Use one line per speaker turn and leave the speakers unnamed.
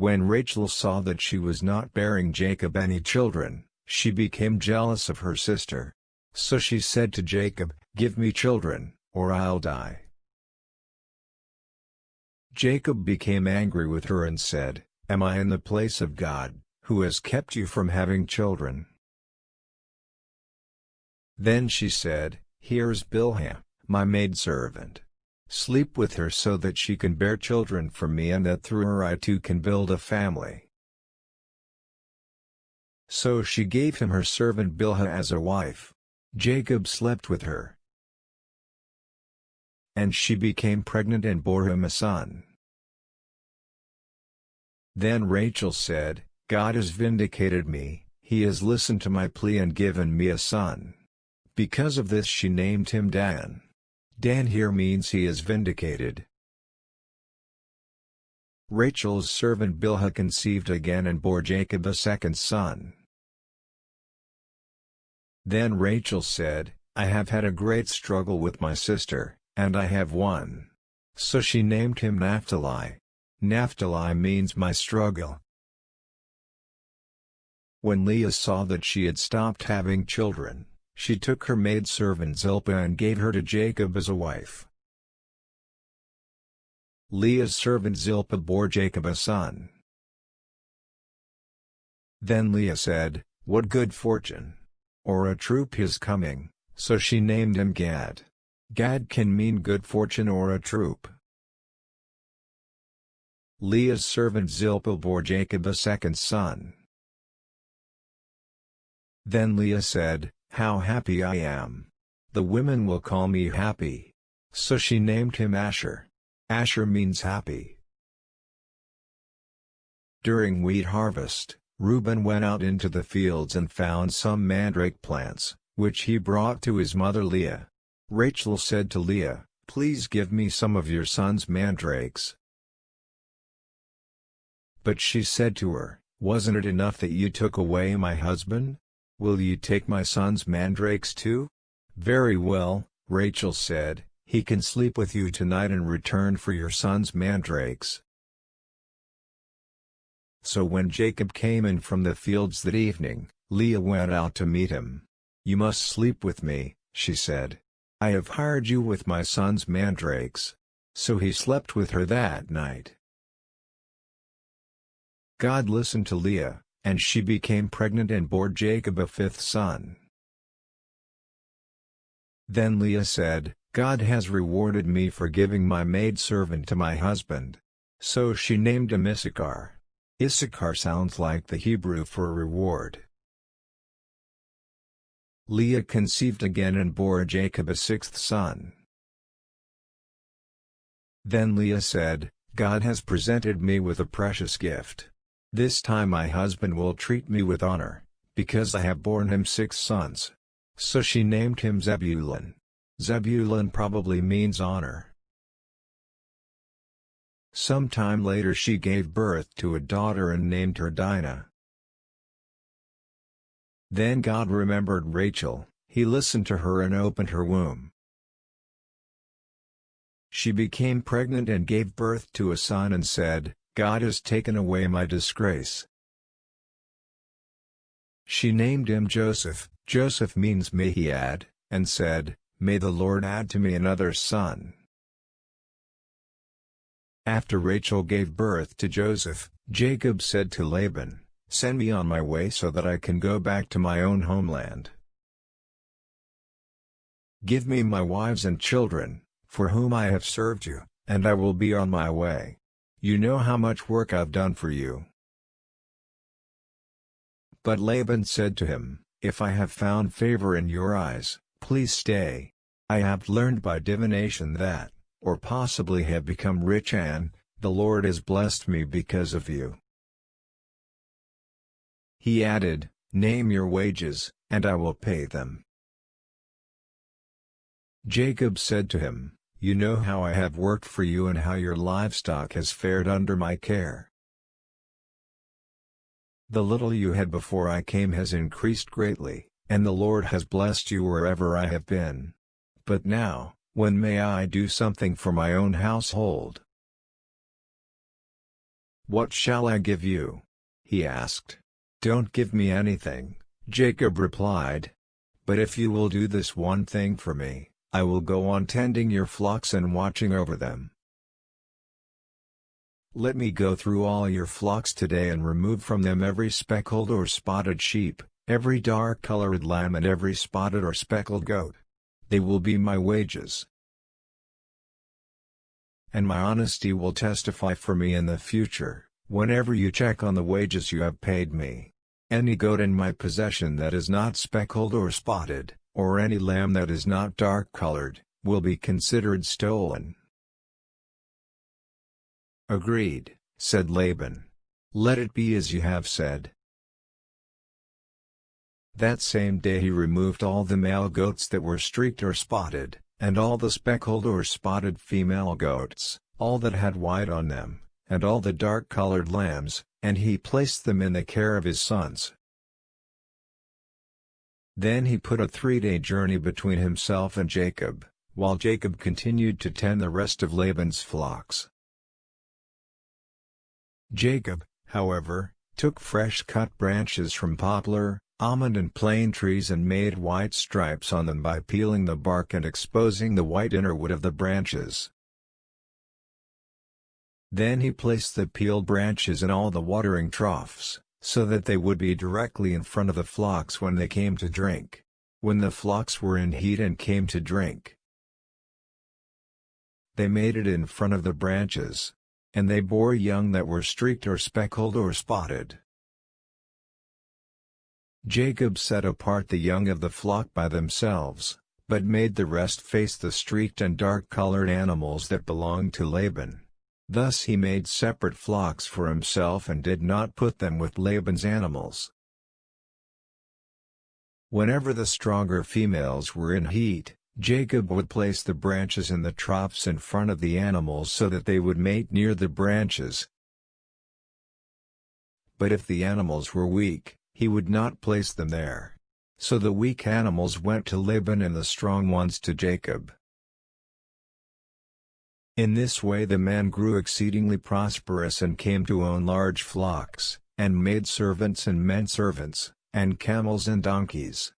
When Rachel saw that she was not bearing Jacob any children, she became jealous of her sister. So she said to Jacob, "Give me children, or I'll die." Jacob became angry with her and said, "Am I in the place of God, who has kept you from having children?" Then she said, "Here's Bilhah, my maidservant. Sleep with her so that she can bear children for me and that through her I too can build a family." So she gave him her servant Bilhah as a wife. Jacob slept with her, and she became pregnant and bore him a son. Then Rachel said, "God has vindicated me, he has listened to my plea and given me a son." Because of this she named him Dan. Dan here means he is vindicated. Rachel's servant Bilhah conceived again and bore Jacob a second son. Then Rachel said, "I have had a great struggle with my sister, and I have won." So she named him Naphtali. Naphtali means my struggle. When Leah saw that she had stopped having children, she took her maidservant Zilpah and gave her to Jacob as a wife. Leah's servant Zilpah bore Jacob a son. Then Leah said, "What good fortune! Or a troop is coming," so she named him Gad. Gad can mean good fortune or a troop. Leah's servant Zilpah bore Jacob a second son. Then Leah said, "How happy I am! The women will call me happy." So she named him Asher. Asher means happy. During wheat harvest, Reuben went out into the fields and found some mandrake plants, which he brought to his mother Leah. Rachel said to Leah, "Please give me some of your son's mandrakes." But she said to her, "Wasn't it enough that you took away my husband? Will you take my son's mandrakes too?" "Very well," Rachel said, "he can sleep with you tonight in return for your son's mandrakes." So when Jacob came in from the fields that evening, Leah went out to meet him. "You must sleep with me," she said. "I have hired you with my son's mandrakes." So he slept with her that night. God listened to Leah, and she became pregnant and bore Jacob a fifth son. Then Leah said, "God has rewarded me for giving my maidservant to my husband." So she named him Issachar. Issachar sounds like the Hebrew for a reward. Leah conceived again and bore Jacob a sixth son. Then Leah said, "God has presented me with a precious gift. This time my husband will treat me with honor, because I have borne him 6 sons." So she named him Zebulun. Zebulun probably means honor. Some time later she gave birth to a daughter and named her Dinah. Then God remembered Rachel, he listened to her and opened her womb. She became pregnant and gave birth to a son and said, "God has taken away my disgrace." She named him Joseph. Joseph means may he add, and said, "May the Lord add to me another son." After Rachel gave birth to Joseph, Jacob said to Laban, "Send me on my way so that I can go back to my own homeland. Give me my wives and children, for whom I have served you, and I will be on my way. You know how much work I've done for you." But Laban said to him, "If I have found favor in your eyes, please stay. I have learned by divination that, or possibly have become rich and, the Lord has blessed me because of you." He added, "Name your wages, and I will pay them." Jacob said to him, "You know how I have worked for you and how your livestock has fared under my care. The little you had before I came has increased greatly, and the Lord has blessed you wherever I have been. But now, when may I do something for my own household?" "What shall I give you?" he asked. "Don't give me anything," Jacob replied. "But if you will do this one thing for me, I will go on tending your flocks and watching over them. Let me go through all your flocks today and remove from them every speckled or spotted sheep, every dark-colored lamb and every spotted or speckled goat. They will be my wages. And my honesty will testify for me in the future, whenever you check on the wages you have paid me. Any goat in my possession that is not speckled or spotted, or any lamb that is not dark-colored, will be considered stolen." "Agreed," said Laban. "Let it be as you have said." That same day he removed all the male goats that were streaked or spotted, and all the speckled or spotted female goats, all that had white on them, and all the dark-colored lambs, and he placed them in the care of his sons. Then he put a 3-day journey between himself and Jacob, while Jacob continued to tend the rest of Laban's flocks. Jacob, however, took fresh-cut branches from poplar, almond and plane trees and made white stripes on them by peeling the bark and exposing the white inner wood of the branches. Then he placed the peeled branches in all the watering troughs, so that they would be directly in front of the flocks when they came to drink. When the flocks were in heat and came to drink, they made it in front of the branches. And they bore young that were streaked or speckled or spotted. Jacob set apart the young of the flock by themselves, but made the rest face the streaked and dark-colored animals that belonged to Laban. Thus he made separate flocks for himself and did not put them with Laban's animals. Whenever the stronger females were in heat, Jacob would place the branches in the troughs in front of the animals so that they would mate near the branches. But if the animals were weak, he would not place them there. So the weak animals went to Laban and the strong ones to Jacob. In this way the man grew exceedingly prosperous and came to own large flocks, and maidservants and men servants, and camels and donkeys.